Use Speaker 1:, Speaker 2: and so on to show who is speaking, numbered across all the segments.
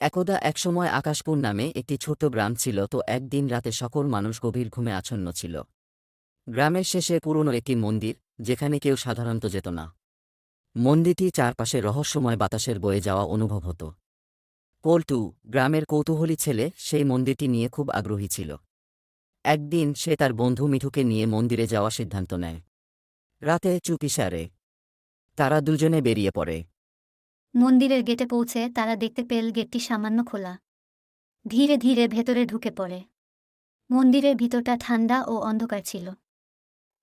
Speaker 1: একদা একসময় আকাশপুর নামে একটি ছোট্ট গ্রাম ছিল। তো একদিন রাতে সকল মানুষ গভীর ঘুমে আচ্ছন্ন ছিল। গ্রামের শেষে পুরনো একটি মন্দির, যেখানে কেউ সাধারণত যেত না। মন্দিরটি চারপাশে রহস্যময় বাতাসের বয়ে যাওয়া অনুভব হতো। পল্টু, গ্রামের কৌতূহলী ছেলে, সেই মন্দিরটি নিয়ে খুব আগ্রহী ছিল। একদিন সে তার বন্ধু মিঠুকে নিয়ে মন্দিরে যাওয়ার সিদ্ধান্ত নেয়। রাতে চুপিসারে তারা দুজনে বেরিয়ে পড়ে।
Speaker 2: মন্দিরের গেটে পৌঁছে তারা দেখতে পেল গেটটি সামান্য খোলা। ধীরে ধীরে ভেতরে ঢুকে পড়ে। মন্দিরের ভিতরটা ঠান্ডা ও অন্ধকার ছিল।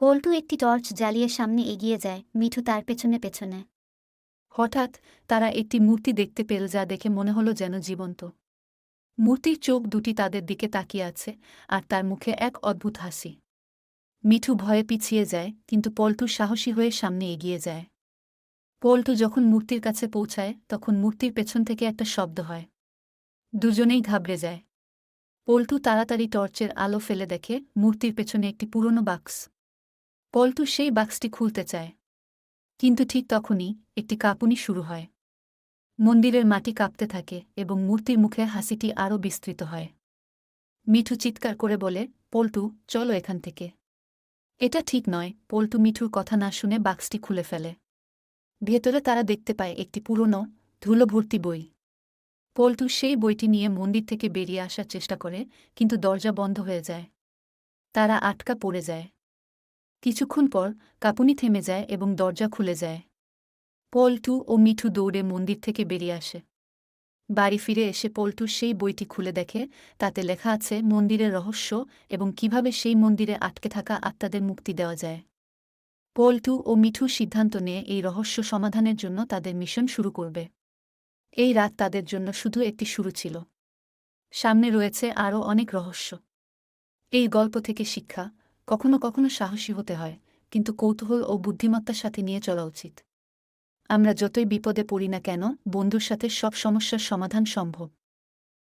Speaker 2: পল্টু একটি টর্চ জ্বালিয়ে সামনে এগিয়ে যায়, মিঠু তার পেছনে পেছনে।
Speaker 3: হঠাৎ তারা একটি মূর্তি দেখতে পেল, যা দেখে মনে হলো যেন জীবন্ত। মূর্তির চোখ দুটি তাদের দিকে তাকিয়ে আছে, আর তার মুখে এক অদ্ভুত হাসি। মিঠু ভয়ে পিছিয়ে যায়, কিন্তু পল্টু সাহসী হয়ে সামনে এগিয়ে যায়। পল্টু যখন মূর্তির কাছে পৌঁছায়, তখন মূর্তির পেছন থেকে একটা শব্দ হয়। দুজনেই ঘাবড়ে যায়। পল্টু তাড়াতাড়ি টর্চের আলো ফেলে দেখে মূর্তির পেছনে একটি পুরনো বাক্স। পল্টু সেই বাক্সটি খুলতে চায়, কিন্তু ঠিক তখনই একটি কাঁপুনি শুরু হয়। মন্দিরের মাটি কাঁপতে থাকে এবং মূর্তির মুখে হাসিটি আরও বিস্তৃত হয়। মিঠু চিৎকার করে বলে, পল্টু, চলো এখান থেকে। এটা ঠিক নয়। পল্টু মিঠুর কথা না শুনে বাক্সটি খুলে ফেলে। ভেতরে তারা দেখতে পায় একটি পুরনো, ধুলোভর্তি বই। পল্টু সেই বইটি নিয়ে মন্দির থেকে বেরিয়ে আসার চেষ্টা করে, কিন্তু দরজা বন্ধ হয়ে যায়। তারা আটকা পড়ে যায়। কিছুক্ষণ পর কাঁপুনি থেমে যায় এবং দরজা খুলে যায়। পল্টু ও মিঠু দৌড়ে মন্দির থেকে বেরিয়ে আসে। বাড়ি ফিরে এসে পল্টু সেই বইটি খুলে দেখে, তাতে লেখা আছে মন্দিরের রহস্য এবং কিভাবে সেই মন্দিরে আটকে থাকা আত্মাদের মুক্তি দেওয়া যায়। পল্টু ও মিঠু সিদ্ধান্ত নিয়ে এই রহস্য সমাধানের জন্য তাদের মিশন শুরু করবে। এই রাত তাদের জন্য শুধু একটি শুরু ছিল। সামনে রয়েছে আরও অনেক রহস্য। এই গল্প থেকে শিক্ষা: কখনো কখনো সাহসী হতে হয়, কিন্তু কৌতূহল ও বুদ্ধিমত্তার সাথে নিয়ে চলা উচিত। আমরা যতই বিপদে পড়ি না কেন, বন্ধুর সাথে সব সমস্যার সমাধান সম্ভব।